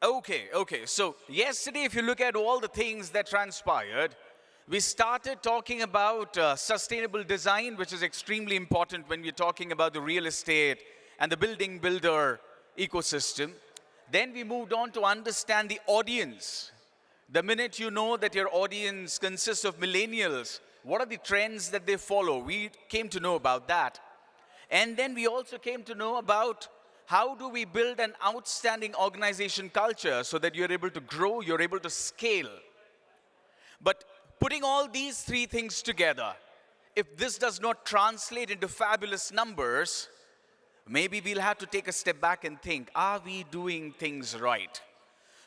Okay. So yesterday, if you look at all the things that transpired, we started talking about sustainable design, which is extremely important when we're talking about the real estate and the building builder ecosystem. Then we moved on to understand the audience. The minute you know that your audience consists of millennials, what are the trends that they follow? We came to know about that. And then we also came to know about how do we build an outstanding organization culture so that you're able to grow, you're able to scale. But putting all these three things together, if this does not translate into fabulous numbers, maybe we'll have to take a step back and think, are we doing things right?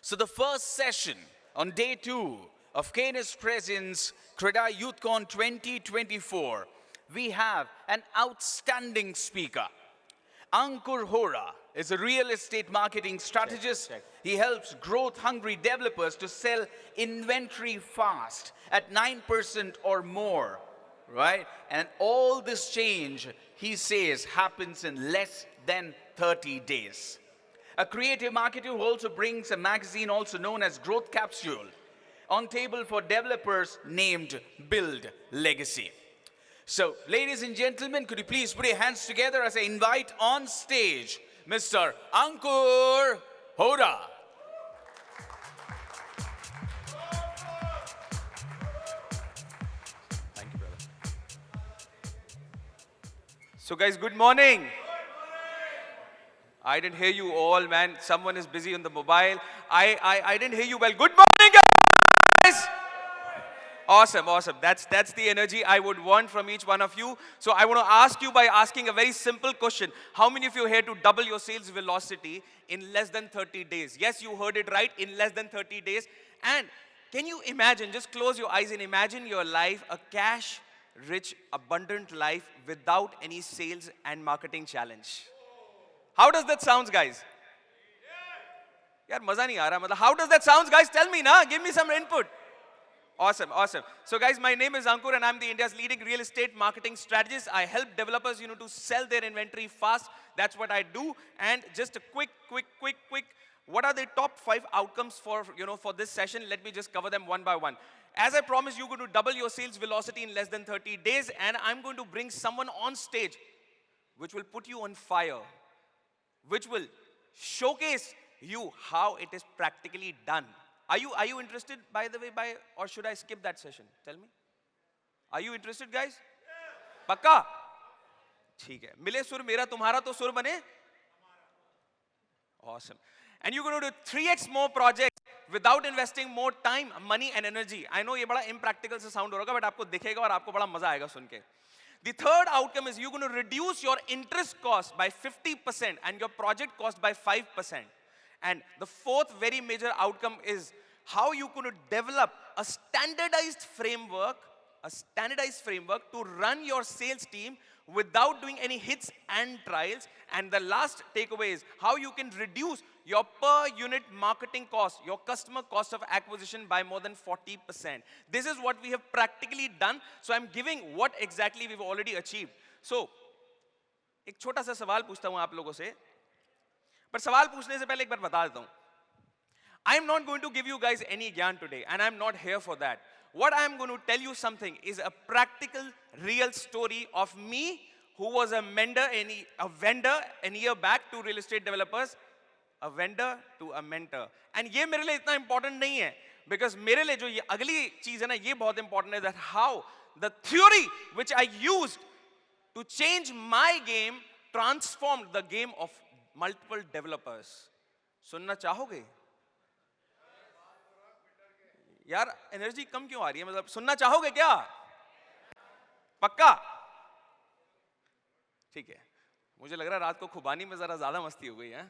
So the first session on day 2 of Kainos Presence CREDAI Youthcon 2024, we have an outstanding speaker. Ankur Hora is a real estate marketing strategist. Check. He helps growth-hungry developers to sell inventory fast at 9% or more, right? And all this change, he says, happens in less than 30 days. A creative marketer who also brings a magazine also known as Growth Capsule on table for developers named Build Legacy. So, ladies and gentlemen, could you please put your hands together as I invite on stage Mr. Ankur Hora. Thank you, brother. So, guys, good morning. I didn't hear you all, man. Someone is busy on the mobile. I didn't hear you well. Good morning, guys. Awesome. That's the energy I would want from each one of you. So I want to ask you by asking a very simple question. How many of you are here to double your sales velocity in less than 30 days? Yes, you heard it right, in less than 30 days. And can you imagine, just close your eyes and imagine your life, a cash-rich, abundant life without any sales and marketing challenge. How does that sound, guys? Yaar, maza nahi aa raha. Matlab, how does that sound, guys? Tell me, na. Give me some input. Awesome. So guys, my name is Ankur and I'm the India's leading real estate marketing strategist. I help developers, to sell their inventory fast. That's what I do. And just a quick, what are the top 5 outcomes for this session? Let me just cover them one by one. As I promised, you're going to double your sales velocity in less than 30 days. And I'm going to bring someone on stage which will put you on fire, which will showcase you how it is practically done. Are you interested, by the way, or should I skip that session? Tell me. Are you interested, guys? पक्का? ठीक है. मिले सुर मेरा तुम्हारा तो सुर बने. Awesome. And you're going to do 3x more projects without investing more time, money and energy. I know ये बड़ा impractical से sound हो रहा है, but आपको दिखेगा और आपको बड़ा मजा आएगा सुन के. The third outcome is you're going to reduce your interest cost by 50% and your project cost by 5%. And the fourth very major outcome is how you going to develop a standardized framework to run your sales team without doing any hits and trials. And the last takeaway is how you can reduce your per unit marketing cost, your customer cost of acquisition by more than 40%. This is what we have practically done. So I'm giving what exactly we've already achieved. So, एक छोटा सा सवाल पूछता हूं आप लोगों से. पर सवाल पूछने से पहले एक बार बता देता हूं. I am not going to give you guys any gyan today, and I am not here for that. What I am going to tell you something is a practical, real story of me, who was a vendor a year back to real estate developers, a vendor to a mentor. And ये मेरे लिए इतना important नहीं है, because मेरे लिए जो ये अगली चीज है ना, ये बहुत important है, that how the theory which I used to change my game transformed the game of multiple developers. सुनना चाहोगे? यार एनर्जी कम क्यों आ रही है? मतलब सुनना चाहोगे क्या? पक्का? ठीक है. मुझे लग रहा है रात को खुबानी में जरा ज्यादा मस्ती हो गई है.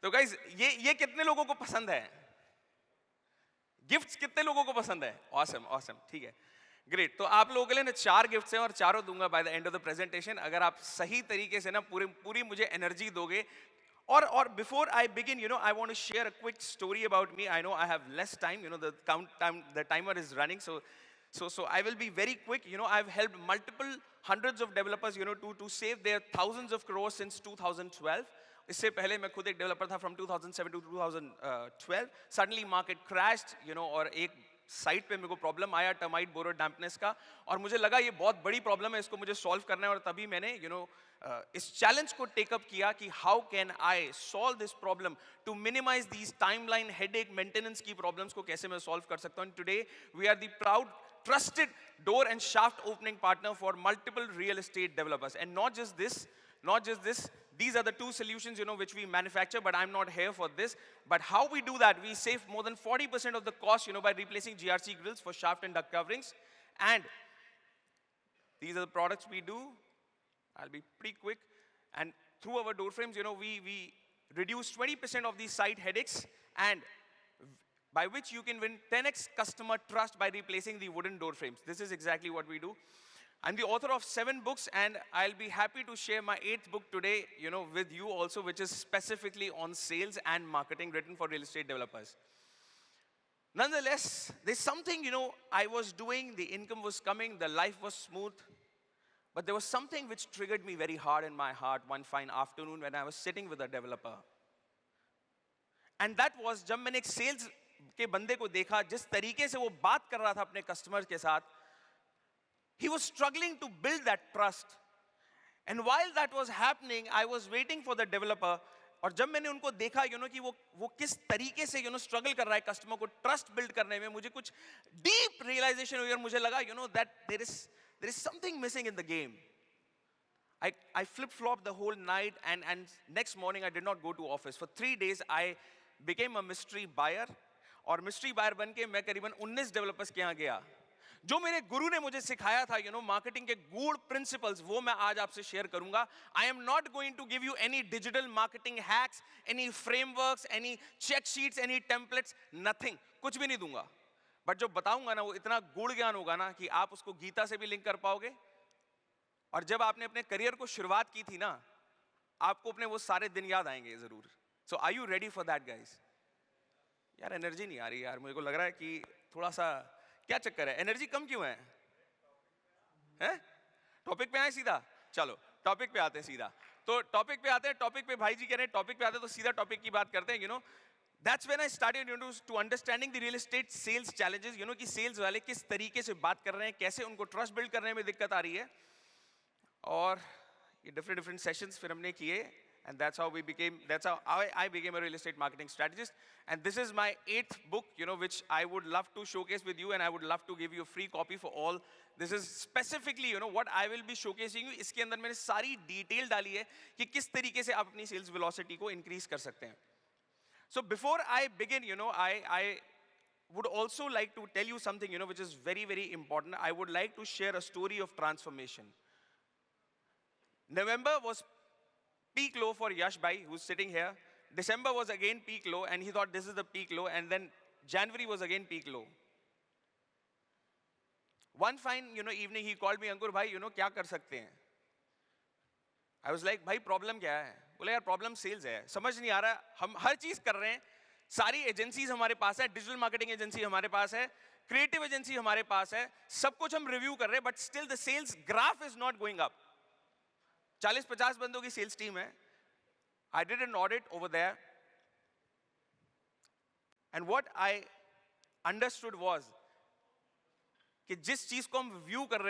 तो गाइस, ये कितने लोगों को पसंद है? गिफ्ट्स कितने लोगों को पसंद है? ऑसम. ठीक है. ग्रेट. तो आप लोगों के लिए ना 4 गिफ्ट्स हैं और चारों दूंगा by the end of the presentation, अगर आप सही तरीके से ना पूरी मुझे एनर्जी दोगे. Or before I begin, I want to share a quick story about me. I know I have less time, the timer is running, so I will be very quick. I've helped multiple hundreds of developers, to save their thousands of crores since 2012. इससे पहले मैं खुद एक developer था from 2007 to 2012. Suddenly market crashed, और एक site पे मेरे को प्रॉब्लम आया टर्माइट बोरो डैम्पनेस का, और मुझे लगा ये बहुत बड़ी प्रॉब्लम है, इसको मुझे सॉल्व करना है. और तभी मैंने इस चैलेंज को टेकअप किया कि how can I solve this problem to minimize these timeline headache maintenance की प्रॉब्लम्स को कैसे मैं सॉल्व कर सकता हूँ. Today we are the proud trusted door and shaft opening partner for multiple real estate developers. And not just this, these are the two solutions, which we manufacture, but I'm not here for this. But how we do that, we save more than 40% of the cost, by replacing GRC grills for shaft and duct coverings. And these are the products we do. I'll be pretty quick. And through our door frames, we reduce 20% of these site headaches, and by which you can win 10x customer trust by replacing the wooden door frames. This is exactly what we do. I'm the author of 7 books, and I'll be happy to share my 8th book today, with you also, which is specifically on sales and marketing, written for real estate developers. Nonetheless, there's something, I was doing, the income was coming, the life was smooth, but there was something which triggered me very hard in my heart one fine afternoon when I was sitting with a developer. And that was जब मैंने एक sales के बंदे को देखा, जिस तरीके से वो बात कर रहा था अपने कस्टमर के साथ, he was struggling to build that trust. And while that was happening, I was waiting for the developer. और जब मैंने उनको देखा, कि वो किस तरीके से, स्ट्रगल कर रहा है कस्टमर को ट्रस्ट बिल्ड करने में, मुझे कुछ डीप रियलाइजेशन हुई और मुझे लगा, that there is something missing in the game. I flip-flopped the whole night, and next morning I did not go to office. For 3 days I became a mystery buyer, और mystery buyer बन के मैं करीबन 19 developers के यहाँ गया. जो मेरे गुरु ने मुझे सिखाया था, मार्केटिंग के गूढ़ प्रिंसिपल्स, वो मैं आज आपसे शेयर करूंगा. I am not going to give you any digital marketing hacks, any frameworks, any check sheets, any templates, nothing. कुछ भी नहीं दूंगा. बट जो बताऊंगा ना, वो इतना गूढ़ ज्ञान होगा ना कि आप उसको गीता से भी लिंक कर पाओगे. और जब आपने अपने करियर को शुरुआत की थी ना, आपको अपने वो सारे दिन याद आएंगे जरूर. So are you ready for that, guys? यार एनर्जी नहीं आ रही यार, मुझे को लग रहा है कि थोड़ा सा क्या चक्कर है, एनर्जी कम क्यों है? हैं? टॉपिक पे आए सीधा. चलो टॉपिक पे आते हैं सीधा. तो टॉपिक पे आते हैं, टॉपिक पे भाई जी कह रहे हैं टॉपिक पे आते हैं, तो सीधा टॉपिक की बात करते हैं. That's when I started, to understanding the real estate sales challenges. कि सेल्स वाले किस तरीके से बात कर रहे हैं, कैसे उनको ट्रस्ट बिल्ड करने में दिक्कत आ रही है. और ये different sessions फिर हमने किए, and that's how I became a real estate marketing strategist. And this is my 8th book, which I would love to showcase with you, and I would love to give you a free copy for all. This is specifically, what I will be showcasing you. इसके अंदर मैंने सारी detail डाली है कि किस तरीके से आप अपनी सेल्स वेलोसिटी को इंक्रीज कर सकते हैं. So before I begin, I would also like to tell you something, which is very, very important. I would like to share a story of transformation. November was peak low for Yash bhai, who's sitting here. December was again peak low, and he thought this is the peak low, and then January was again peak low. One fine, evening he called me, Ankur bhai, क्या कर सकते हैं? I was like, भाई problem क्या है? बोले यार problem sales है, समझ नहीं आ रहा. हम हर चीज कर रहे हैं, सारी एजेंसीज हमारे पास है, डिजिटल मार्केटिंग एजेंसी हमारे पास है, क्रिएटिव एजेंसी हमारे पास है, सब कुछ हम रिव्यू कर रहे हैं, but still the sales graph is not going up. 40-50 बंदों की सेल्स टीम है. I did an audit over there, and what I understood was कि जिस चीज को हम रिव्यू कर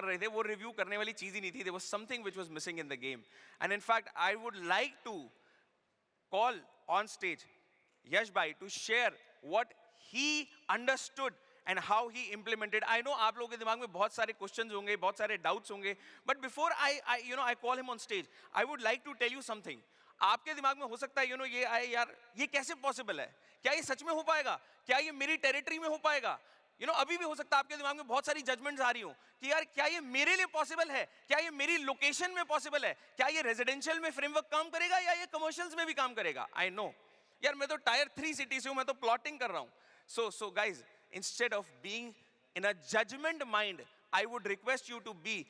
रहे थे, वो रिव्यू करने वाली चीज ही नहीं थी. There was something which was missing in the game. And in fact, I would like to call on stage Yash bhai to share what he understood and how he implemented. I know आप लोगों के दिमाग में बहुत सारे questions होंगे, बहुत सारे doubts होंगे, but before I call him on stage, I would like to tell you something. आपके दिमाग में हो सकता है ये कैसे possible है? क्या ये सच में हो पाएगा? क्या ये मेरी territory में हो पाएगा? अभी भी हो सकता है आपके दिमाग में बहुत सारी जजमेंट्स आ रही हो कि यार क्या ये मेरे लिए पॉसिबल है, क्या ये मेरी लोकेशन में पॉसिबल है, क्या ये रेजिडेंशियल में फ्रेमवर्क काम करेगा या ये कमर्शियल्स में भी काम करेगा. आई नो यार, मैं तो टायर 3 सिटी से हूं, मैं तो प्लॉटिंग कर रहा हूं. So guys, instead of being in a judgment mind, I would request you to be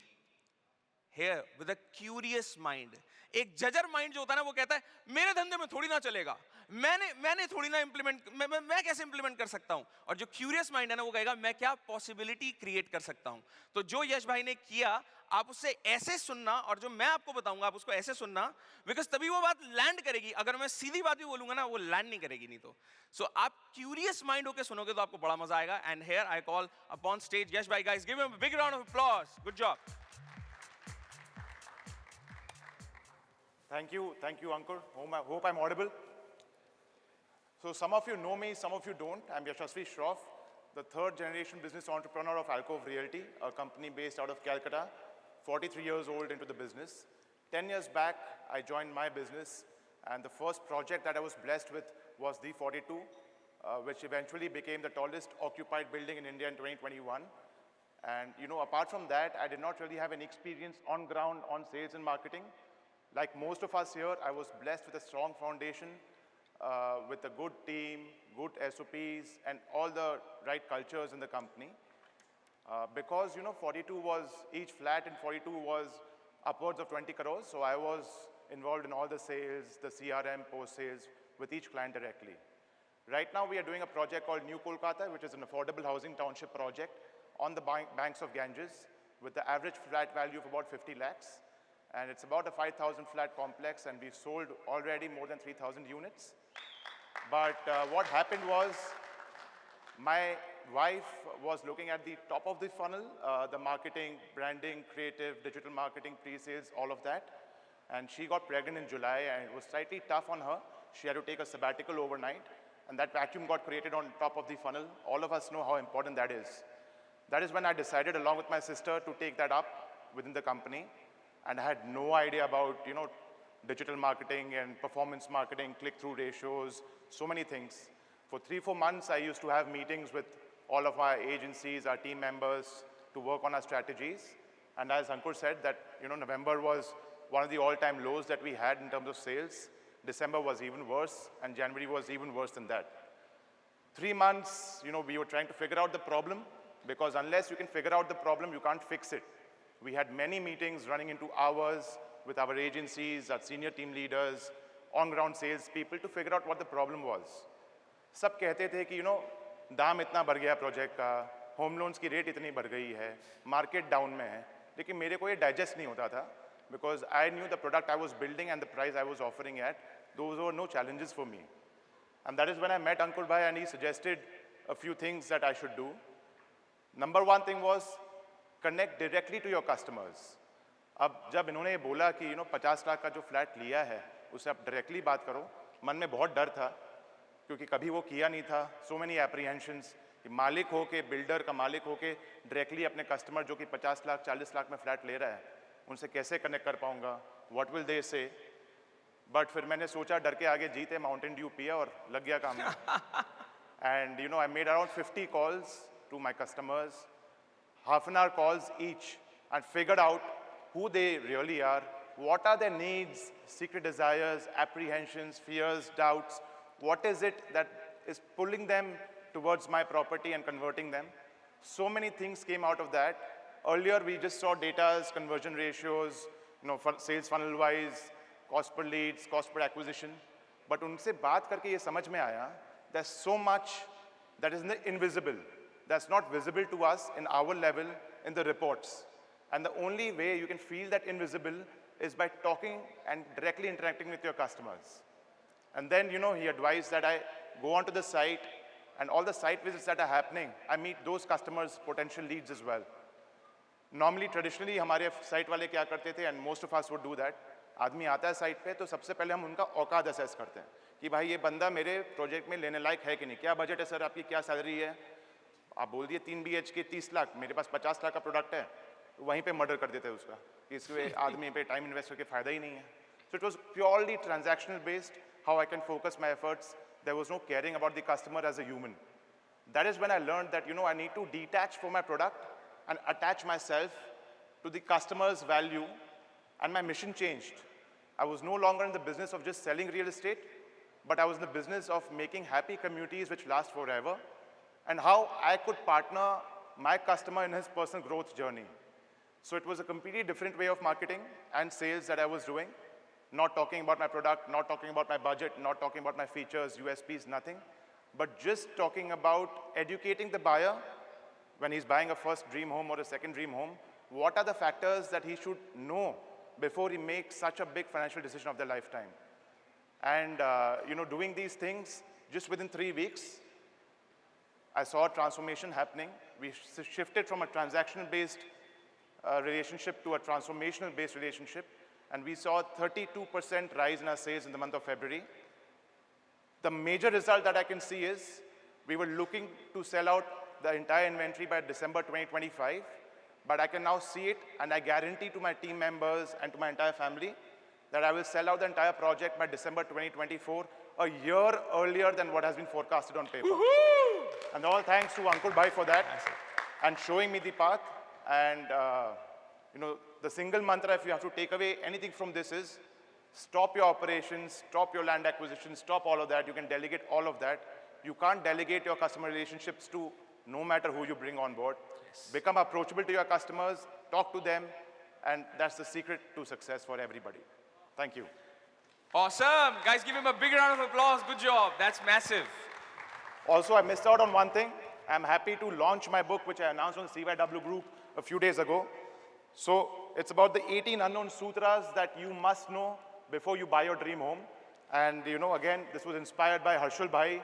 here with a curious mind. एक जजर माइंड जो होता है ना, वो कहता है मेरे धंधे में थोड़ी ना चलेगा, मैंने थोड़ी ना इंप्लीमेंट, मैं कैसे इंप्लीमेंट कर सकता हूं? और जो क्यूरियस माइंड है ना, वो कहेगा मैं क्या पॉसिबिलिटी क्रिएट कर सकता हूं। तो जो यश भाई ने किया, आप उससे ऐसे सुनना, और जो मैं आपको बताऊंगा आप उसको ऐसे सुनना, बिकॉज तभी वो बात लैंड करेगी। अगर मैं सीधी बात भी बोलूंगा ना, वो लैंड नहीं करेगी। नहीं तो सो आप क्यूरियस माइंड होकर सुनोगे तो आपको बड़ा मजा आएगा। And here I call upon stage Yash भाई। Guys, give him a big round of applause. Good job. Thank you, Ankur. Hope I'm audible. So some of you know me, some of you don't. I'm Yashasvi Shroff, the third generation business entrepreneur of Alcove Realty, a company based out of Calcutta, 43 years old into the business. 10 years back, I joined my business, and the first project that I was blessed with was the 42, which eventually became the tallest occupied building in India in 2021. And apart from that, I did not really have any experience on ground on sales and marketing. Like most of us here, I was blessed with a strong foundation, with a good team, good SOPs, and all the right cultures in the company. Because 42 was, each flat in 42 was upwards of 20 crores, so I was involved in all the sales, the CRM, post-sales, with each client directly. Right now, we are doing a project called New Kolkata, which is an affordable housing township project on the banks of Ganges, with the average flat value of about 50 lakhs. And it's about a 5,000 flat complex, and we've sold already more than 3,000 units. But what happened was, my wife was looking at the top of the funnel, the marketing, branding, creative, digital marketing, pre-sales, all of that. And she got pregnant in July, and it was slightly tough on her. She had to take a sabbatical overnight, and that vacuum got created on top of the funnel. All of us know how important that is. That is when I decided, along with my sister, to take that up within the company. And I had no idea about, digital marketing and performance marketing, click-through ratios, so many things. For 3-4 months, I used to have meetings with all of our agencies, our team members, to work on our strategies. And as Ankur said, that November was one of the all-time lows that we had in terms of sales. December was even worse, and January was even worse than that. 3 months, we were trying to figure out the problem, because unless you can figure out the problem, you can't fix it. We had many meetings running into hours with our agencies, our senior team leaders, on-ground sales people to figure out what the problem was. सब कहते थे कि दाम इतना बढ़ गया project का, home loans की रेट इतनी बढ़ गई है, मार्केट डाउन में है, लेकिन मेरे को ये डाइजेस्ट नहीं होता था, because I knew the product I was building and the price I was offering at, those were no challenges for me. And that is when I met Ankur Bhai, and he suggested a few things that I should do. Number one thing was, connect directly to your customers. अब जब इन्होंने ये बोला कि 50 लाख का जो flat लिया है उससे आप डायरेक्टली बात करो, मन में बहुत डर था क्योंकि कभी वो किया नहीं था. सो मेनी एप्रीहेंशंस कि मालिक हो के, बिल्डर का मालिक हो के डायरेक्टली अपने कस्टमर जो कि 50 लाख 40 लाख में फ्लैट ले रहा है उनसे कैसे कनेक्ट कर पाऊंगा, व्हाट विल दे से. बट फिर मैंने सोचा डर के आगे जीते, माउंटेन ड्यू पिया और लग गया काम में. And I made around 50 calls to my customers, half-an-hour calls each, and figured out who they really are, what are their needs, secret desires, apprehensions, fears, doubts, what is it that is pulling them towards my property and converting them. So many things came out of that. Earlier, we just saw data, conversion ratios, for sales funnel-wise, cost per leads, cost per acquisition. But उनसे बात करके ये समझ में आया, there's so much that is invisible, that's not visible to us in our level in the reports. And the only way you can feel that invisible is by talking and directly interacting with your customers. And then, he advised that I go onto the site, and all the site visits that are happening, I meet those customers, potential leads as well. Normally, traditionally, हमारे site वाले क्या करते थे, and most of us would do that. आदमी आता है site पे तो सबसे पहले हम उनका औकात असेस करते हैं कि भाई ये बंदा मेरे प्रोजेक्ट में लेने लायक है कि नहीं, क्या बजट है सर आपकी, क्या सैलरी है. आप बोल दिए 3 BHK 30 लाख, मेरे पास 50 लाख का प्रोडक्ट है, तो वहीं पे मर्डर कर देते हैं उसका कि इसके आदमी पे टाइम इन्वेस्ट करके फ़ायदा ही नहीं है. So it was purely transactional based, how I can focus my efforts. There was no caring about the customer as a human. That is when I learned that I need to detach from my product and attach myself to the customer's value, and my mission changed. I was no longer in the business of just selling real estate, but I was in the business of making happy communities which last forever, and how I could partner my customer in his personal growth journey. So it was a completely different way of marketing and sales that I was doing. not talking about my product, not talking about my budget, not talking about my features, USPs, nothing, but just talking about educating the buyer when he's buying a first dream home or a second dream home, what are the factors that he should know before he makes such a big financial decision of their lifetime. And doing these things just within 3 weeks, I saw a transformation happening. We shifted from a transactional-based relationship to a transformational-based relationship, and we saw a 32% rise in our sales in the month of February. The major result that I can see is we were looking to sell out the entire inventory by December 2025, but I can now see it, and I guarantee to my team members and to my entire family that I will sell out the entire project by December 2024, a year earlier than what has been forecasted on paper. And all thanks to Ankur Bhai for that and showing me the path. And the single mantra, if you have to take away anything from this, is stop your operations, stop your land acquisition, stop all of that. You can delegate all of that. You can't delegate your customer relationships to no matter who you bring on board. Yes. Become approachable to your customers, talk to them, and that's the secret to success for everybody. Thank you. Awesome. Guys, give him a big round of applause. Good job. That's massive. Also, I missed out on one thing. I'm happy to launch my book, which I announced on the CYW group a few days ago. So it's about the 18 unknown sutras that you must know before you buy your dream home. And again, this was inspired by Harshul Bhai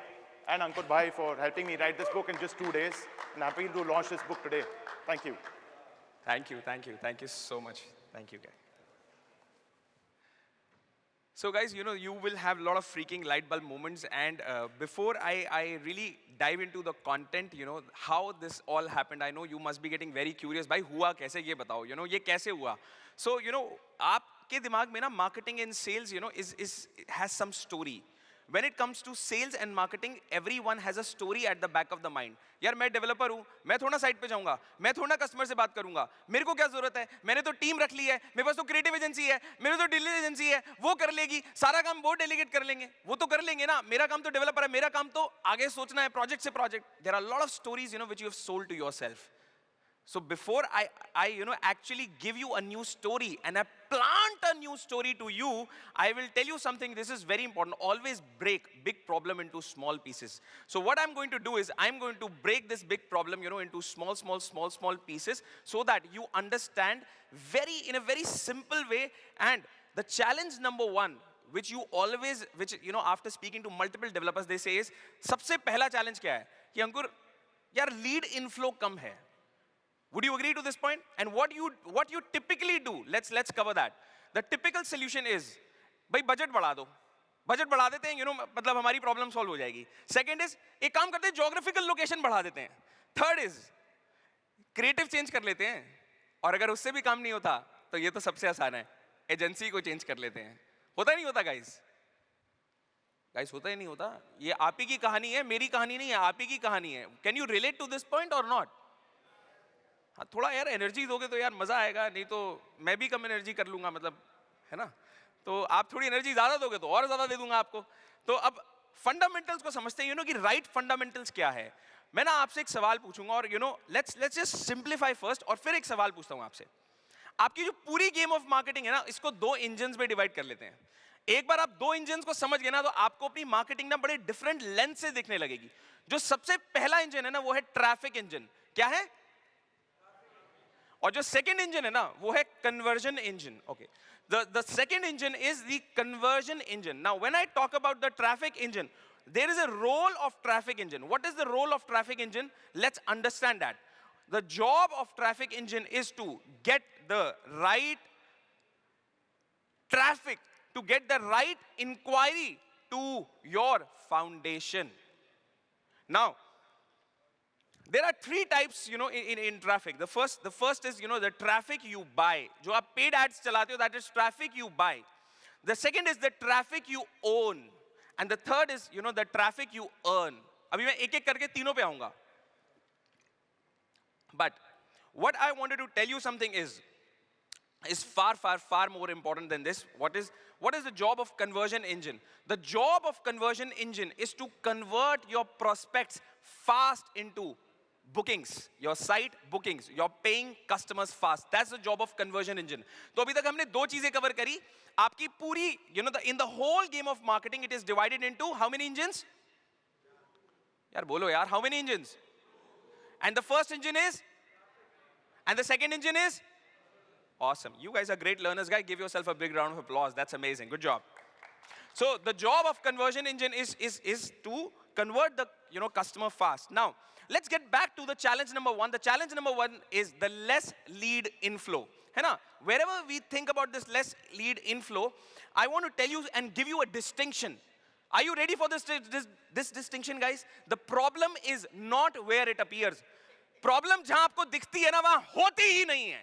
and Ankur Bhai for helping me write this book in just 2 days. And I'm happy to launch this book today. Thank you. Thank you, thank you. Thank you so much. Thank you, guys. So guys, you will have a lot of freaking light bulb moments, and before I really dive into the content, how this all happened, I know you must be getting very curious, bhai, hua kaise, ye batao, ye kaise hua? So, aapke dimag mein na marketing and sales, has some story. When it comes to sales and marketing, everyone has a story at the back of the mind. यार मैं developer हूँ, मैं थोड़ा site पे जाऊँगा, मैं थोड़ा customer से बात करूँगा, मेरे को क्या जरूरत है, मैंने तो टीम रख ली है, मेरे पास तो क्रिएटिव एजेंसी है, मेरे तो डिलीवरी एजेंसी है, वो कर लेगी, सारा काम वो डेलीगेट कर लेंगे, वो तो कर लेंगे ना, मेरा काम तो डेवलपर है, मेरा काम तो आगे सोचना है प्रोजेक्ट से project. There are a lot of stories, which you have sold to yourself. So before I actually give you a new story and I plant a new story to you, I will tell you something. This is very important. Always break big problem into small pieces. So what I'm going to do is I'm going to break this big problem, into small pieces so that you understand in a very simple way. And the challenge number one, which after speaking to multiple developers, they say is, सबसे पहला challenge क्या है? कि अंकुर, यार lead inflow कम है. Would you agree to this point? And what you typically do, let's cover that. The typical solution is, भाई budget बढ़ा दो. Budget बढ़ा देते हैं, मतलब हमारी problem solve हो जाएगी. Second is, एक काम करते हैं, geographical location बढ़ा देते हैं. Third is, creative change कर लेते हैं. और अगर उससे भी काम नहीं होता, तो ये तो सबसे आसान है. Agency को change कर लेते हैं. होता नहीं होता guys? Guys, होता ही नहीं होता. ये आप ही की कहानी है, मेरी कहानी नहीं है, आप ही की कहानी है. Can you relate to this point or not? हाँ, थोड़ा यार एनर्जी दोगे तो यार मजा आएगा, नहीं तो मैं भी कम एनर्जी कर लूंगा, मतलब है ना. तो आप थोड़ी एनर्जी ज्यादा दोगे तो और ज्यादा दे दूंगा आपको. तो अब फंडामेंटल्स को समझते हैं, कि राइट फंडामेंटल्स क्या है. मैं ना आपसे एक सवाल पूछूंगा और लेट्स जस्ट सिंप्लीफाई फर्स्ट, और फिर एक सवाल पूछता हूं आपसे. आपकी जो पूरी गेम ऑफ मार्केटिंग है ना, इसको 2 इंजन्स में डिवाइड कर लेते हैं. एक बार आप 2 इंजन्स को समझ गए ना, तो आपको अपनी मार्केटिंग ना बड़े डिफरेंट लेंस से दिखने लगेगी. जो सबसे पहला इंजन है ना, वो है ट्रैफिक इंजन. क्या है? और जो सेकंड इंजन है ना, वो है conversion engine. Okay, the second engine is the conversion engine. Now when I talk about the traffic engine, there is a role of traffic engine. What is the role of traffic engine? Let's understand that. The job of traffic engine is to get the right traffic, to get the right inquiry to your foundation. Now there are 3 types, in traffic. The first is, the traffic you buy. जो आप paid ads चलाते हो, that is traffic you buy. The second is the traffic you own. And the third is, the traffic you earn. अभी मैं एक-एक करके तीनों पे आऊँगा. But what I wanted to tell you something is far more important than this. What is the job of conversion engine? The job of conversion engine is to convert your prospects fast into bookings, your site bookings, you're paying customers fast. That's the job of conversion engine. तो अभी तक हमने दो चीजें cover करी. आपकी पूरी, in the whole game of marketing, it is divided into how many engines? यार बोलो यार, how many engines? And the first engine is? And the second engine is? Awesome. You guys are great learners, guys. Give yourself a big round of applause. That's amazing. Good job. So the job of conversion engine is to convert the customer fast. Now, let's get back to the challenge number one. The challenge number one is the less lead inflow. है ना? Wherever we think about this less lead inflow, I want to tell you and give you a distinction. Are you ready for this distinction, guys? The problem is not where it appears. Problem जहां आपको दिखती है ना, वहां होती ही नहीं है.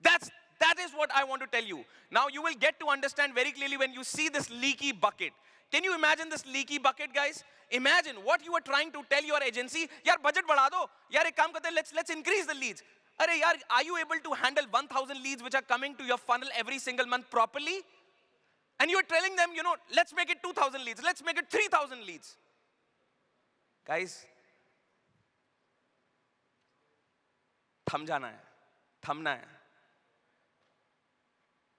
That is what I want to tell you. Now you will get to understand very clearly when you see this leaky bucket. Can you imagine this leaky bucket, guys? Imagine what you are trying to tell your agency. यार budget बढ़ा दो. यार एक काम करते हैं, let's increase the leads. अरे यार, are you able to handle 1,000 leads which are coming to your funnel every single month properly? And you're telling them, let's make it 2,000 leads. Let's make it 3,000 leads. Guys, थम जाना है, थमना है,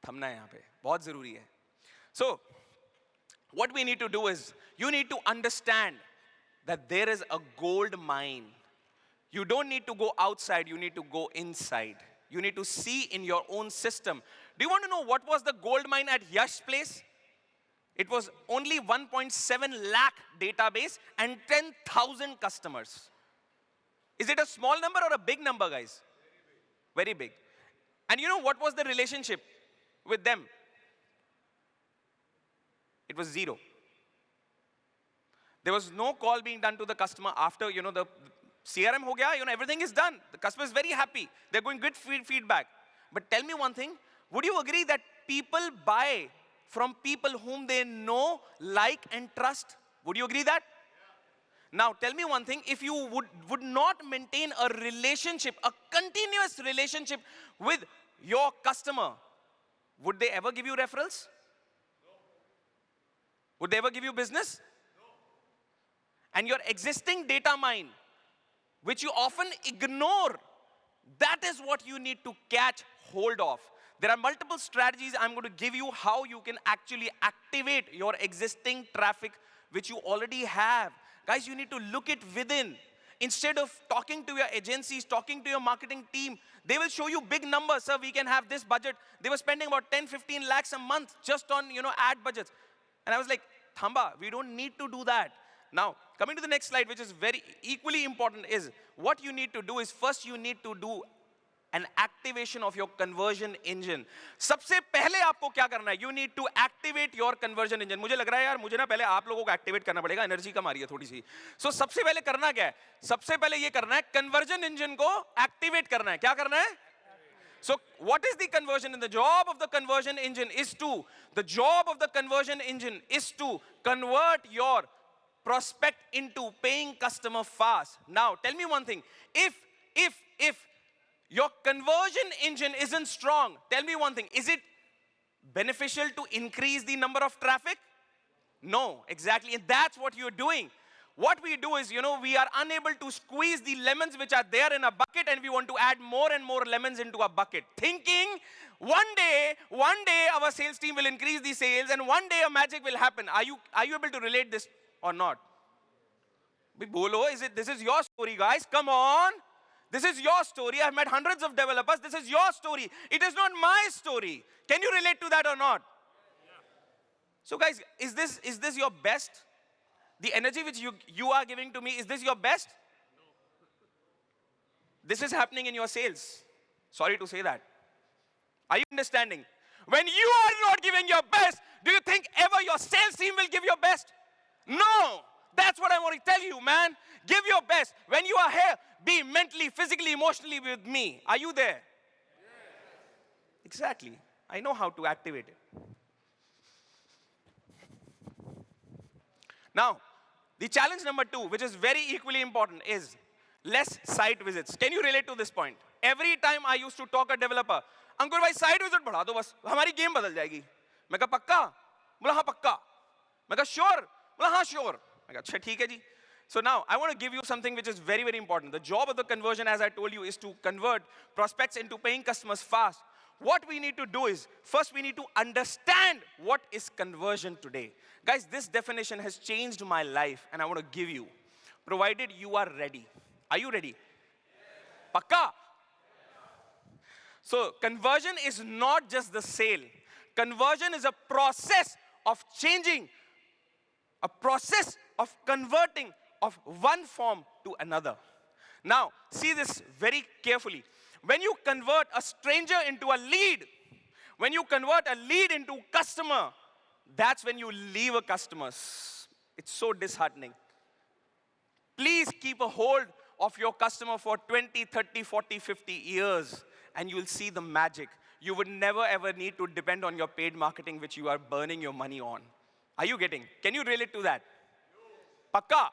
थमना है यहाँ पे, बहुत ज़रूरी है. So, what we need to do is, you need to understand that there is a gold mine. You don't need to go outside, you need to go inside. You need to see in your own system. Do you want to know what was the gold mine at Yash's place? It was only 1.7 lakh database and 10,000 customers. Is it a small number or a big number, guys? Very big. And you know what was the relationship with them? It was zero. There was no call being done to the customer after, the CRM ho gaya, everything is done. The customer is very happy. They're going good feedback. But tell me one thing, would you agree that people buy from people whom they know, like, and trust? Would you agree that? Now, tell me one thing, if you would not maintain a relationship, a continuous relationship with your customer, would they ever give you referrals? No. Would they ever give you business? No. And your existing data mine, which you often ignore, that is what you need to catch hold of. There are multiple strategies I'm going to give you how you can actually activate your existing traffic which you already have. Guys, you need to look it within. Instead of talking to your agencies, talking to your marketing team, they will show you big numbers. Sir, we can have this budget. They were spending about 10, 15 lakhs a month just on, ad budgets. And I was like, Thamba, we don't need to do that. Now, coming to the next slide, which is very equally important, is what you need to do is first you need to do an activation of your conversion engine. सबसे पहले आपको क्या करना है? You need to activate your conversion engine. मुझे लग रहा है यार, मुझे ना पहले आप लोगों को activate करना पड़ेगा, एनर्जी कम आ रही है थोड़ी सी. So सबसे पहले करना क्या है? सबसे पहले ये करना है, conversion engine को activate करना है. क्या करना है? So what is the conversion? And the job of the conversion engine is to convert your prospect into paying customer fast. Now, tell me one thing. If your conversion engine isn't strong, tell me one thing. Is it beneficial to increase the number of traffic? No, exactly. And that's what you're doing. What we do is, we are unable to squeeze the lemons which are there in a bucket and we want to add more and more lemons into a bucket. Thinking one day our sales team will increase the sales and one day a magic will happen. Are you able to relate this or not? Bolo, this is your story, guys. Come on. This is your story. I've met hundreds of developers. This is your story. It is not my story. Can you relate to that or not? Yeah. So guys, is this your best? The energy which you are giving to me, is this your best? No. This is happening in your sales. Sorry to say that. Are you understanding? When you are not giving your best, do you think ever your sales team will give your best? No. That's what I want to tell you, man. Give your best. When you are here, be mentally, physically, emotionally with me. Are you there? Yes. Exactly. I know how to activate it. Now, the challenge number 2, which is very equally important, is less site visits. Can you relate to this point? Every time I used to talk a developer, Ankur bhai, site visit बढ़ा दो बस, हमारी game बदल जाएगी. मैं कहा पक्का? बोला हाँ पक्का. मैं कहा sure? बोला हाँ sure. मैं कहा अच्छा ठीक है जी. So now, I want to give you something which is very, very important. The job of the conversion, as I told you, is to convert prospects into paying customers fast. What we need to do is, first we need to understand what is conversion today. Guys, this definition has changed my life, and I want to give you, provided you are ready. Are you ready? Pakka? So, conversion is not just the sale. Conversion is a process of changing, a process of converting of one form to another. Now, see this very carefully. When you convert a stranger into a lead, when you convert a lead into customer, that's when you leave a customer. It's so disheartening. Please keep a hold of your customer for 20, 30, 40, 50 years, and you'll see the magic. You would never ever need to depend on your paid marketing, which you are burning your money on. Are you getting? Can you relate to that? Pakka?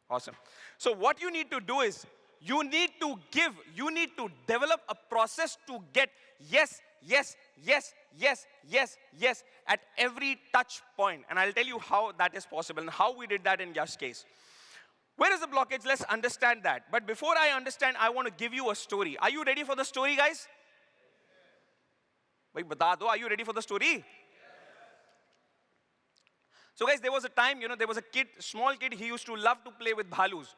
Awesome. So what you need to do is, you need to develop a process to get yes, yes, yes, yes, yes, yes at every touch point. And I'll tell you how that is possible and how we did that in Yash's case. Where is the blockage? Let's understand that. But before I understand, I want to give you a story. Are you ready for the story, guys? Bhai, bata do, are you ready for the story? So guys, there was a time, there was a kid, small kid, he used to love to play with bhalus.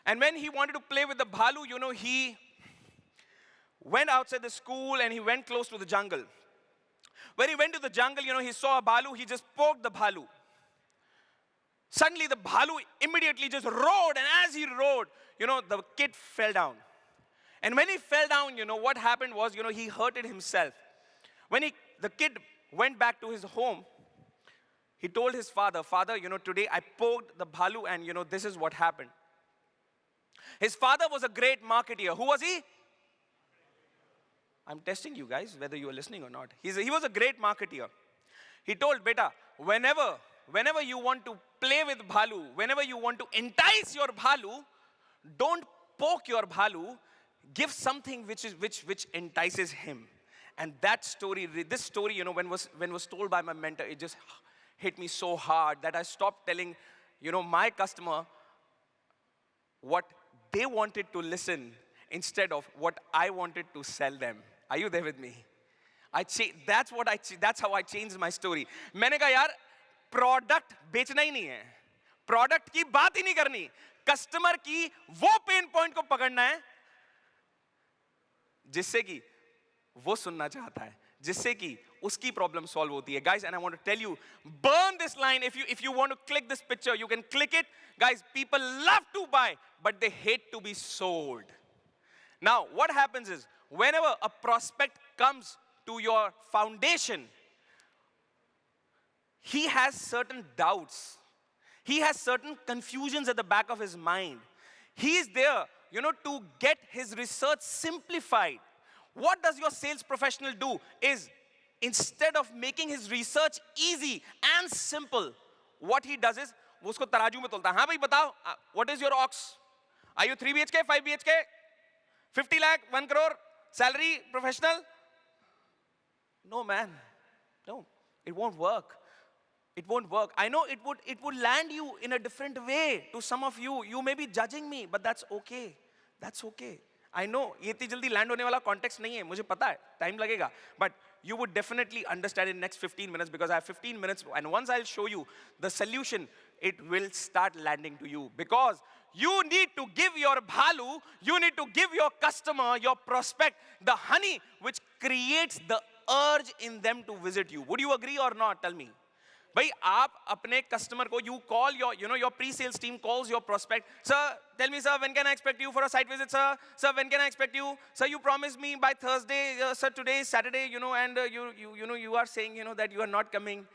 And when he wanted to play with the bhalu, he went outside the school and he went close to the jungle. When he went to the jungle, he saw a bhalu, he just poked the bhalu. Suddenly the bhalu immediately just roared, and as he roared, the kid fell down. And when he fell down, what happened was, he hurted himself. When the kid went back to his home, he told his father, "Father, today I poked the bhalu and, this is what happened." His father was a great marketeer. Who was he? I'm testing you guys, whether you are listening or not. He was a great marketeer. He told, "Beta, whenever you want to play with bhalu, whenever you want to entice your bhalu, don't poke your bhalu, give something which entices him." And that story, this story, when was told by my mentor, it just hit me so hard that I stopped telling, my customer what they wanted to listen instead of what I wanted to sell them. Are you there with me? That's how I changed my story. मैंने कहा यार, product बेचना ही नहीं है, product की बात ही नहीं करनी, customer की वो pain point को पकड़ना है जिससे कि वो सुनना चाहता है, जिससे कि उसकी problem solve होती है. Guys, and I want to tell you, burn this line. If you want to click this picture, you can click it. Guys, people love to buy, but they hate to be sold. Now, what happens is, whenever a prospect comes to your foundation, he has certain doubts. He has certain confusions at the back of his mind. He is there, to get his research simplified. What does your sales professional do is, instead of making his research easy and simple, what he does is, वो उसको तराजू में तोलता है. हाँ भाई बताओ, what is your ox? Are you 3 BHK, 5 BHK, 50 lakh, 1 crore, salary, professional? No, man. No, it won't work. It won't work. I know it would land you in a different way to some of you. You may be judging me, but that's okay. That's okay. I know ये इतनी जल्दी land होने वाला context नहीं है, मुझे पता है, time लगेगा. But you would definitely understand in next 15 minutes, because I have 15 minutes, and once I'll show you the solution, it will start landing to you. Because you need to give your bhalu, you need to give your customer, your prospect, the honey which creates the urge in them to visit you. Would you agree or not? Tell me. भाई आप अपने customer को, you call your pre-sales team calls your prospect. Sir, tell me, sir, when can I expect you for a site visit, sir? Sir, when can I expect you? Sir, you promised me by Thursday. Sir, today is Saturday, and you are saying, that you are not coming.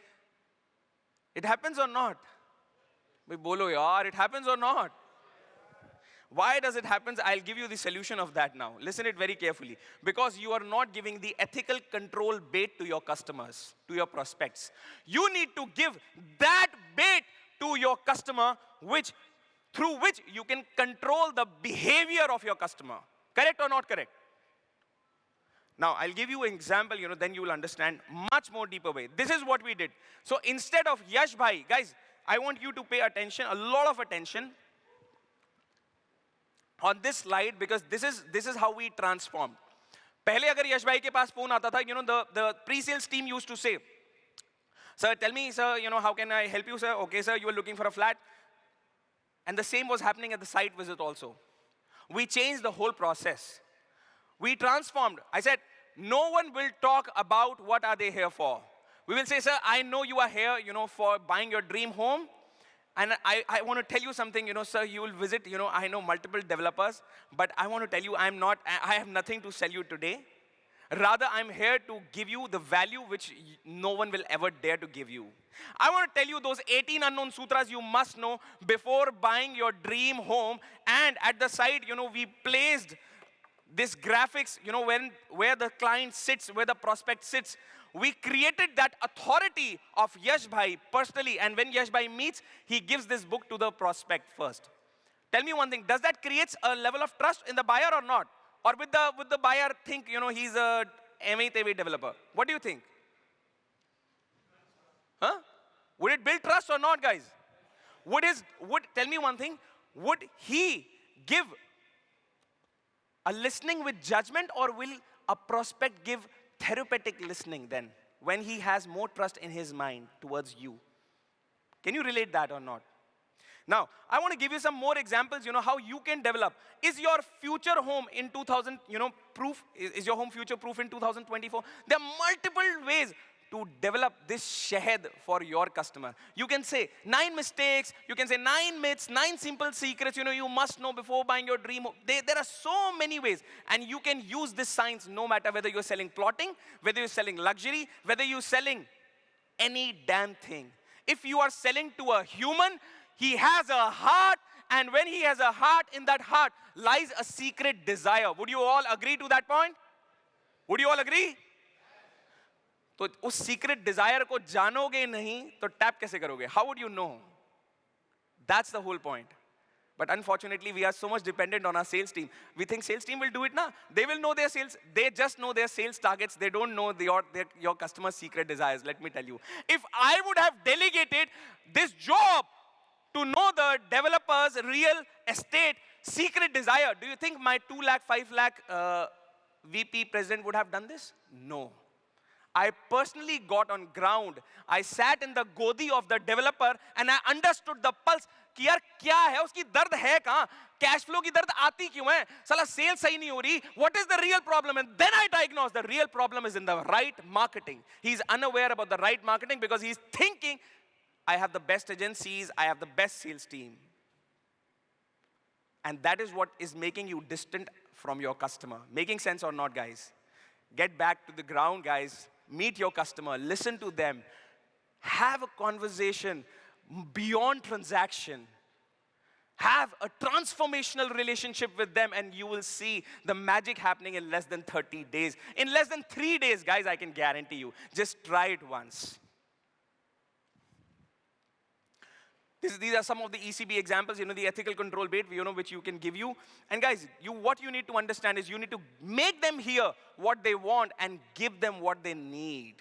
It happens or not? भाई बोलो यार, it happens or not? Why does it happen? I'll give you the solution of that now. Listen it very carefully. Because you are not giving the ethical control bait to your customers, to your prospects. You need to give that bait to your customer, through which you can control the behavior of your customer. Correct or not correct? Now, I'll give you an example, then you will understand much more deeper way. This is what we did. So instead of Yash bhai, guys, I want you to pay attention, a lot of attention on this slide, because this is how we transform. पहले अगर यश भाई के पास phone आता था, the pre-sales team used to say, sir, tell me, sir, how can I help you, sir? Okay, sir, you are looking for a flat. And the same was happening at the site visit also. We changed the whole process. We transformed. I said, no one will talk about what are they here for. We will say, sir, I know you are here, for buying your dream home. And I want to tell you something, sir, you will visit, I know multiple developers, but I want to tell you, I have nothing to sell you today. Rather, I'm here to give you the value which no one will ever dare to give you. I want to tell you those 18 unknown sutras you must know before buying your dream home. And at the side, we placed this graphics, where the client sits, where the prospect sits. We created that authority of Yash Bhai personally. And when Yash Bhai meets, he gives this book to the prospect first. Tell me one thing, does that create a level of trust in the buyer or not? Or with the buyer think, he's a MA developer? What do you think? Huh? Would it build trust or not, guys? Tell me one thing, would he give a listening with judgment, or will a prospect give therapeutic listening then, when he has more trust in his mind towards you? Can you relate that or not? Now, I want to give you some more examples, how you can develop. Is your future home in 2000, proof? Is your home future proof in 2024? There are multiple ways to develop this shahed for your customer. You can say 9 mistakes, you can say 9 myths, 9 simple secrets, you must know before buying your dream home. There are so many ways, and you can use this science no matter whether you're selling plotting, whether you're selling luxury, whether you're selling any damn thing. If you are selling to a human, he has a heart, and when he has a heart, in that heart lies a secret desire. Would you all agree to that point? Would you all agree? तो उस secret desire को जानोगे नहीं तो tap कैसे करोगे? How would you know? That's the whole point. But unfortunately, we are so much dependent on our sales team. We think sales team will do it now. They will know their sales. They just know their sales targets. They don't know your customer's secret desires. Let me tell you. If I would have delegated this job to know the developer's real estate secret desire, do you think my 2 lakh, 5 lakh VP president would have done this? No. I personally got on ground. I sat in the godi of the developer and I understood the pulse. कि यार क्या है, उसकी दर्द है कहाँ, cash flow की दर्द आती क्यों है, साला सेल सही नहीं हो रही, what is the real problem? And then I diagnose the real problem is in the right marketing. He's unaware about the right marketing because he's thinking, I have the best agencies, I have the best sales team. And that is what is making you distant from your customer. Making sense or not, guys? Get back to the ground, guys. Meet your customer, listen to them, have a conversation beyond transaction. Have a transformational relationship with them, and you will see the magic happening in less than 30 days. In less than 3 days, guys, I can guarantee you. Just try it once. These are some of the ECB examples, the ethical control bait, which you can give you. And guys, what you need to understand is you need to make them hear what they want and give them what they need.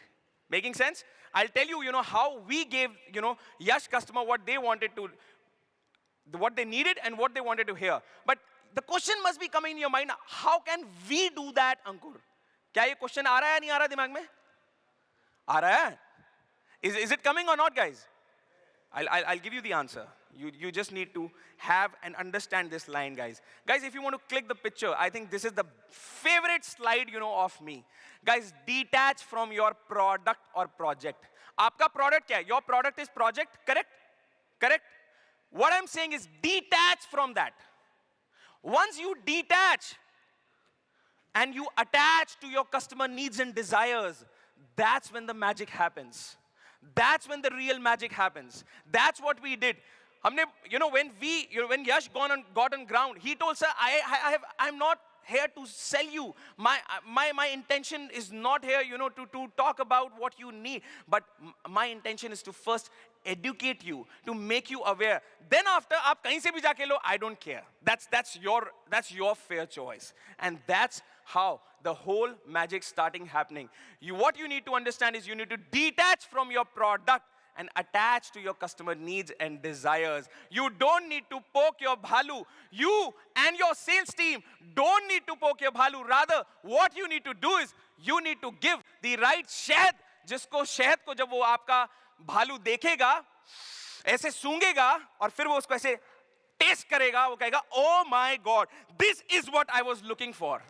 Making sense? I'll tell you, how we gave, Yash customer what they wanted to, what they needed and what they wanted to hear. But the question must be coming in your mind, how can we do that, Ankur? क्या ये question आ रहा है या नहीं आ रहा दिमाग में? आ रहा है? Is it coming or not, guys? I'll give you the answer. You just need to have and understand this line, guys. Guys, if you want to click the picture, I think this is the favorite slide, of me. Guys, detach from your product or project. आपका product क्या है? Your product is project, correct? Correct? What I'm saying is detach from that. Once you detach and you attach to your customer needs and desires, that's when the magic happens. That's when the real magic happens. That's what we did. When Yash got on ground, he told, sir, I'm not here to sell you. My intention is not here, to talk about what you need. But my intention is to first educate you, to make you aware. Then after, aap kahin se bhi jaake lo, I don't care. That's your fair choice. And that's how the whole magic starting happening. What you need to understand is you need to detach from your product and attach to your customer needs and desires. You don't need to poke your bhalu. You and your sales team don't need to poke your bhalu. Rather, what you need to do is you need to give the right shahad, जिसको शहद को जब वो आपका भालू देखेगा, ऐसे सूंघेगा और फिर वो उसको ऐसे टेस्ट करेगा, वो कहेगा, oh my God, this is what I was looking for.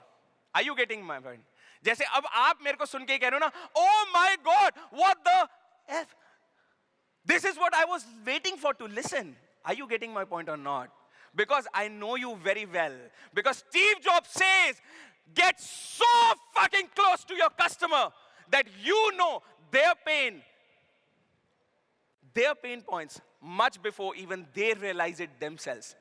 Are you getting my point? जैसे अब आप मेरे को सुन के कह रहे हो ना, oh my God, what the F? This is what I was waiting for to listen. Are you getting my point or not? Because I know you very well. Because Steve Jobs says, get so fucking close to your customer that you know their pain points much before even they realize it themselves.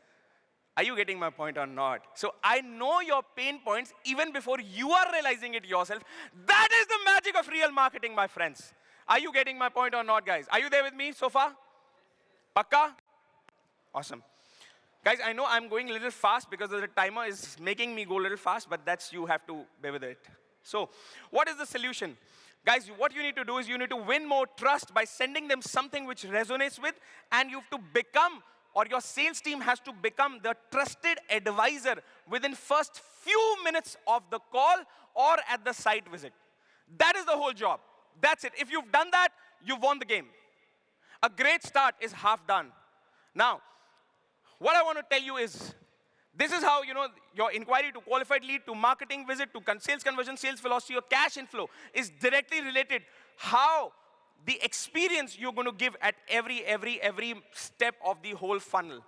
Are you getting my point or not? So I know your pain points even before you are realizing it yourself. That is the magic of real marketing, my friends. Are you getting my point or not, guys? Are you there with me so far? Pakka? Awesome. Guys, I know I'm going a little fast because the timer is making me go a little fast, but that's, you have to bear with it. So, what is the solution? Guys, what you need to do is you need to win more trust by sending them something which resonates with, and you have to become, or your sales team has to become the trusted advisor within first few minutes of the call or at the site visit. That is the whole job. That's it. If you've done that, you've won the game. A great start is half done. Now, what I want to tell you is, this is how, your inquiry to qualified lead, to marketing visit, to sales conversion, sales velocity, or cash inflow is directly related. How the experience you're going to give at every step of the whole funnel.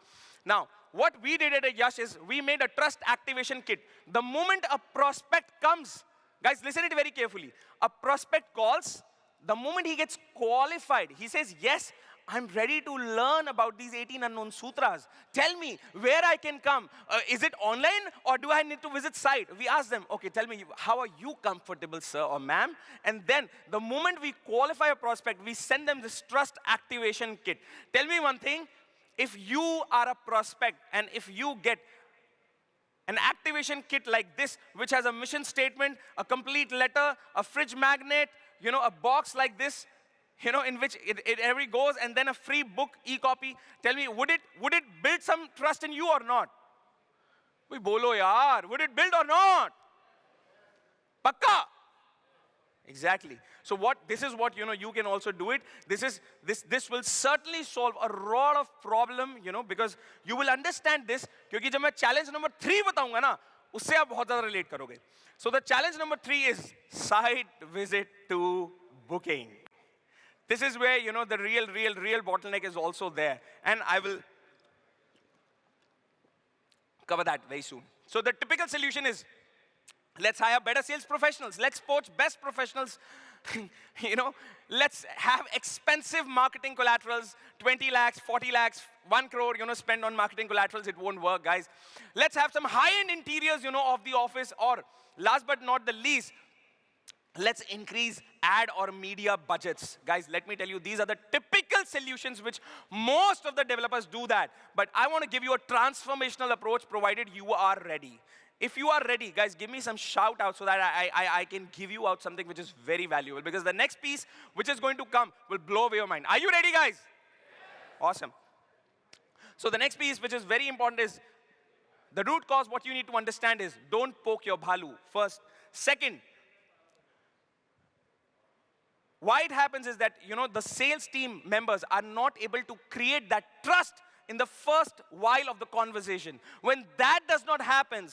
Now, what we did at Yash is we made a trust activation kit. The moment a prospect comes, guys, listen to it very carefully. A prospect calls, the moment he gets qualified, he says, yes, I'm ready to learn about these 18 unknown sutras. Tell me where I can come. Is it online or do I need to visit site? We ask them, okay, tell me, how are you comfortable, sir or ma'am? And then the moment we qualify a prospect, we send them this trust activation kit. Tell me one thing, if you are a prospect and if you get an activation kit like this, which has a mission statement, a complete letter, a fridge magnet, a box like this, in which it every goes, and then a free book, e-copy. Tell me, would it build some trust in you or not? Bhai bolo yaar, would it build or not? Pakka. Exactly. So this is what, you can also do it. This will certainly solve a lot of problem, because you will understand this, क्योंकि जब मैं challenge number 3 बताऊंगा ना, उससे आप बहुत ज़्यादा relate करोगे. So the challenge number 3 is site visit to booking. This is where, the real bottleneck is also there. And I will cover that very soon. So the typical solution is, let's hire better sales professionals. Let's poach best professionals. Let's have expensive marketing collaterals, 20 lakhs, 40 lakhs, 1 crore, spend on marketing collaterals. It won't work, guys. Let's have some high-end interiors, of the office. Or last but not the least, let's increase ad or media budgets. Guys, let me tell you, these are the typical solutions which most of the developers do that. But I want to give you a transformational approach provided you are ready. If you are ready, guys, give me some shout out so that I can give you out something which is very valuable. Because the next piece which is going to come will blow away your mind. Are you ready, guys? Yes. Awesome. So the next piece which is very important is the root cause. What you need to understand is don't poke your bhalu first. Second, why it happens is that, the sales team members are not able to create that trust in the first while of the conversation. When that does not happen,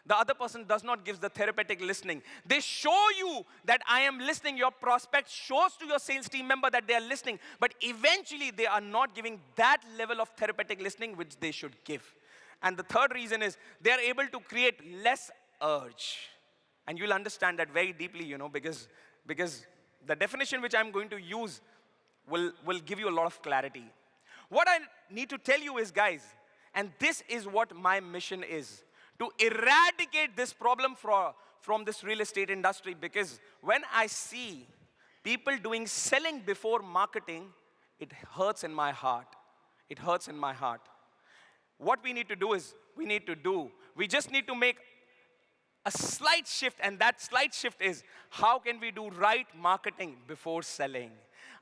the other person does not give the therapeutic listening. They show you that I am listening. Your prospect shows to your sales team member that they are listening. But eventually, they are not giving that level of therapeutic listening which they should give. And the third reason is they are able to create less urge. And you'll understand that very deeply, because the definition which I'm going to use will give you a lot of clarity. What I need to tell you is, guys, and this is what my mission is, to eradicate this problem from this real estate industry, because when I see people doing selling before marketing, it hurts in my heart. It hurts in my heart. What we need to do is, we just need to make a slight shift, and that slight shift is, how can we do right marketing before selling?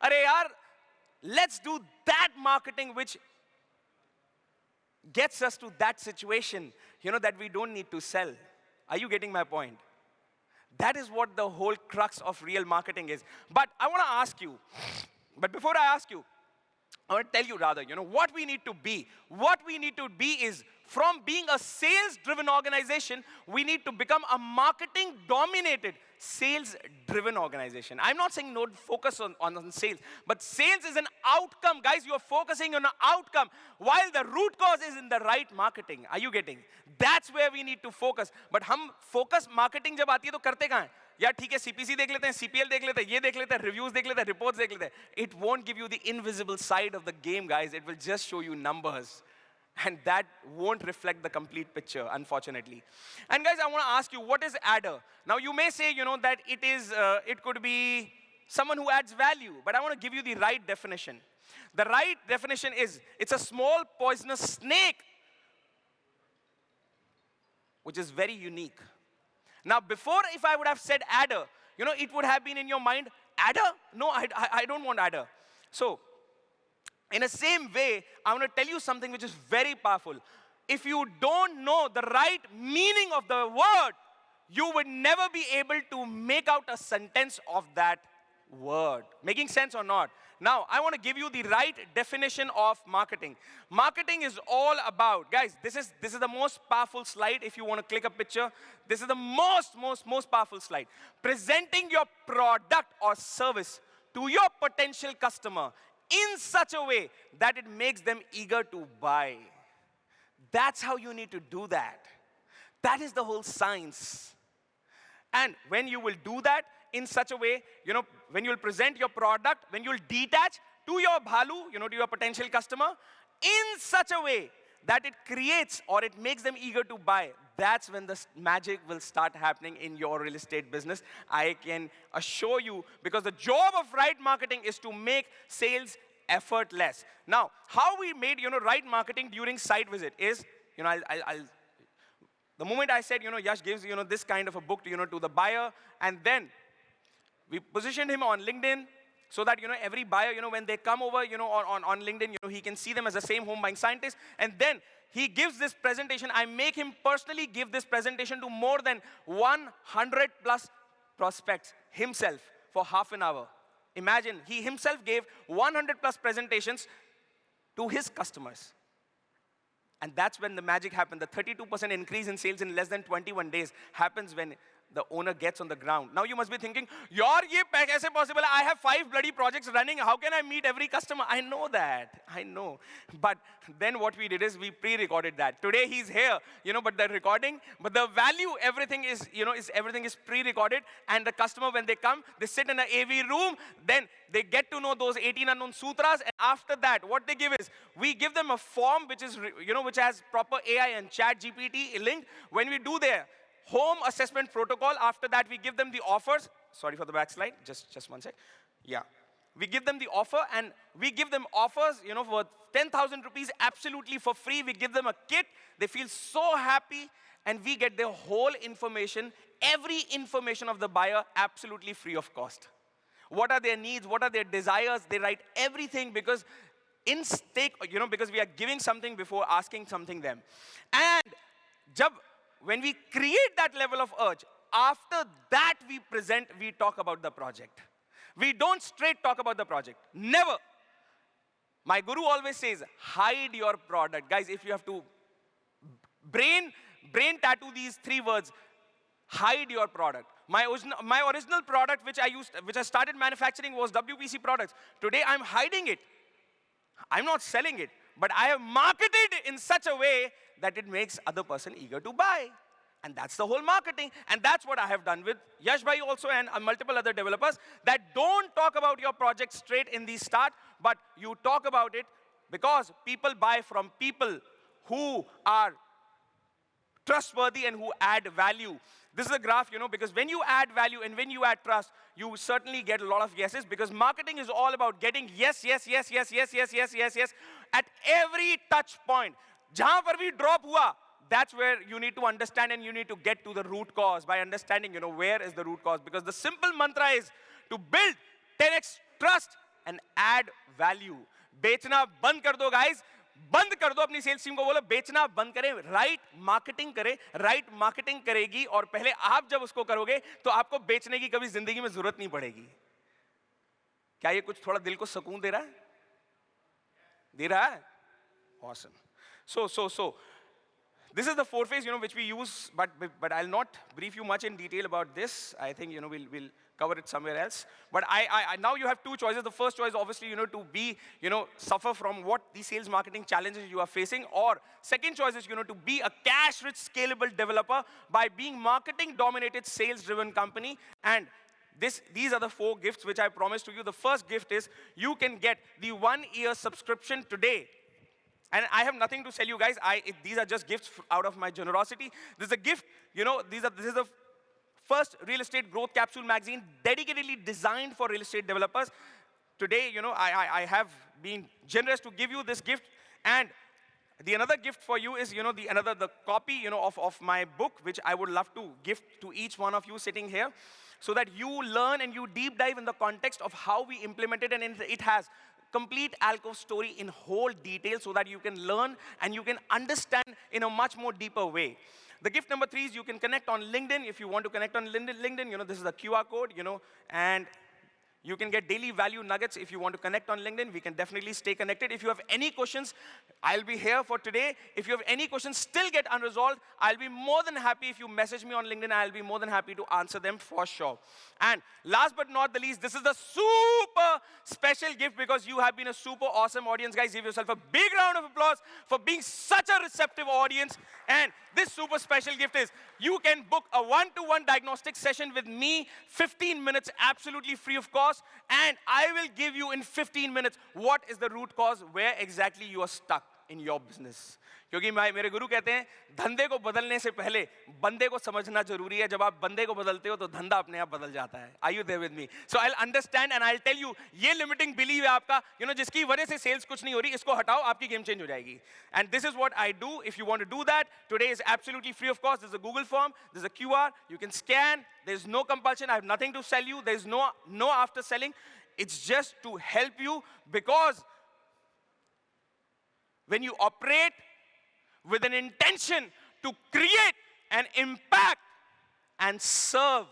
Arey yaar, let's do that marketing which gets us to that situation, that we don't need to sell. Are you getting my point? That is what the whole crux of real marketing is. But I want to ask you, but before I ask you, I want to tell you rather, what we need to be. What we need to be is, from being a sales-driven organization, we need to become a marketing-dominated, sales-driven organization. I'm not saying no focus on sales, but sales is an outcome. Guys, you're focusing on an outcome, while the root cause is in the right marketing. Are you getting? That's where we need to focus. But हम focus marketing जब आती है तो करते कहाँ हैं? यार ठीक है CPC देख लेते हैं, CPL देख लेते हैं, ये देख लेते हैं, reviews देख लेते हैं, reports देख लेते हैं. It won't give you the invisible side of the game, guys. It will just show you numbers. And that won't reflect the complete picture, unfortunately. And guys, I want to ask you, what is adder? Now, you may say, that it could be someone who adds value, but I want to give you the right definition. The right definition is, it's a small poisonous snake, which is very unique. Now, before, if I would have said adder, it would have been in your mind, adder? No, I don't want adder. So, in the same way, I want to tell you something which is very powerful. If you don't know the right meaning of the word, you would never be able to make out a sentence of that word. Making sense or not? Now, I want to give you the right definition of marketing. Marketing is all about, guys, this is the most powerful slide. If you want to click a picture, this is the most powerful slide. Presenting your product or service to your potential customer in such a way that it makes them eager to buy. That's how you need to do that. That is the whole science. And when you will do that in such a way, when you'll present your product, when you'll detach to your bhalu, to your potential customer, in such a way that it creates or it makes them eager to buy, that's when the magic will start happening in your real estate business. I can assure you, because the job of right marketing is to make sales effortless. Now, how we made, right marketing during site visit is, the moment I said, Yash gives, this kind of a book, to the buyer, and then we positioned him on LinkedIn, so that, every buyer, when they come over, on LinkedIn, he can see them as the same home buying scientist. And then he gives this presentation. I make him personally give this presentation to more than 100 plus prospects himself for half an hour. Imagine, he himself gave 100 plus presentations to his customers. And that's when the magic happened. The 32% increase in sales in less than 21 days happens when the owner gets on the ground. Now you must be thinking, yaar, ye kaise possible? I have 5 bloody projects running. How can I meet every customer? I know that. I know. But then what we did is we pre-recorded that. Today he's here, but the recording, but the value, everything is, everything is pre-recorded. And the customer, when they come, they sit in an AV room. Then they get to know those 18 unknown sutras. And after that, what they give is, we give them a form which is, which has proper AI and chat GPT linked. When we do their home assessment protocol, after that we give them the offers. Sorry for the backslide, just one sec. Yeah. We give them the offer, and we give them offers, for 10,000 rupees absolutely for free. We give them a kit. They feel so happy, and we get their whole information, every information of the buyer absolutely free of cost. What are their needs? What are their desires? They write everything, because in stake, because we are giving something before asking something them. And when we create that level of urge, after that we present, we talk about the project. We don't straight talk about the project. Never. My guru always says, hide your product. Guys, if you have to brain tattoo these 3 words, hide your product. My original product, which I started manufacturing, was WPC products. Today I'm hiding it. I'm not selling it, but I have marketed it in such a way that it makes other person eager to buy. And that's the whole marketing. And that's what I have done with Yash Bhai also, and multiple other developers, that don't talk about your project straight in the start, but you talk about it because people buy from people who are trustworthy and who add value. This is a graph, because when you add value and when you add trust, you certainly get a lot of yeses, because marketing is all about getting yes at every touch point. Jahan par bhi drop hua, that's where you need to understand, and you need to get to the root cause by understanding, where is the root cause. Because the simple mantra is to build 10x trust and add value. बेचना बंद कर दो guys. बंद कर दो अपनी sales team को, बोलो बेचना बंद करें, राइट मार्केटिंग करें. राइट मार्केटिंग करेगी और पहले आप जब उसको करोगे तो आपको बेचने की कभी जिंदगी में जरूरत नहीं पड़ेगी. क्या ये कुछ थोड़ा दिल को सुकून दे रहा है? दे रहा है? Awesome. So this is the fourth phase, which we use, but I'll not brief you much in detail about this. I think, we'll cover it somewhere else. But I now you have two choices. The first choice, obviously, to be, suffer from what the sales marketing challenges you are facing. Or second choice is, to be a cash-rich, scalable developer by being marketing-dominated, sales-driven company. And these are the 4 gifts which I promised to you. The first gift is you can get the 1-year subscription today. And I have nothing to sell you guys. These are just gifts out of my generosity. This is a gift, this is the first real estate growth capsule magazine dedicatedly designed for real estate developers. Today, I have been generous to give you this gift. And the another gift for you is, the copy, of my book, which I would love to gift to each one of you sitting here, so that you learn and you deep dive in the context of how we implement it. And it has complete Alcove story in whole detail so that you can learn and you can understand in a much more deeper way. The gift number 3 is you can connect on LinkedIn. If you want to connect on LinkedIn, this is a QR code, and you can get daily value nuggets. If you want to connect on LinkedIn, we can definitely stay connected. If you have any questions, I'll be here for today. If you have any questions still get unresolved, I'll be more than happy if you message me on LinkedIn. I'll be more than happy to answer them for sure. And last but not the least, this is the super special gift because you have been a super awesome audience. Guys, give yourself a big round of applause for being such a receptive audience. And this super special gift is you can book a one-to-one diagnostic session with me, 15 minutes, absolutely free of cost. And I will give you in 15 minutes what is the root cause, where exactly you are stuck in your business. क्योंकि मेरे गुरु कहते हैं धंधे को बदलने से पहले बंदे को समझना जरूरी है. जब आप बंदे को बदलते हो तो धंधा अपने आप बदल जाता है. Are you there with me? So I'll understand and I'll tell you, ये limiting belief है आपका, जिसकी वजह से sales कुछ नहीं हो रही, इसको हटाओ, आपकी game change हो जाएगी. And this is what I do. If you want to do that, today is absolutely free of cost. There's a Google form, there's a QR, you can scan. There's no compulsion. I have nothing to sell you. There's no after selling. It's just to help you, because when you operate with an intention to create an impact and serve,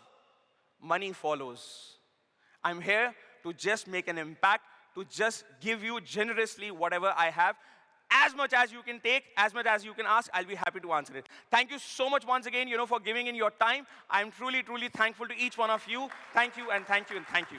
money follows. I'm here to just make an impact, to just give you generously whatever I have. As much as you can take, as much as you can ask, I'll be happy to answer it. Thank you so much once again, for giving in your time. I'm truly, truly thankful to each one of you. Thank you and thank you and thank you.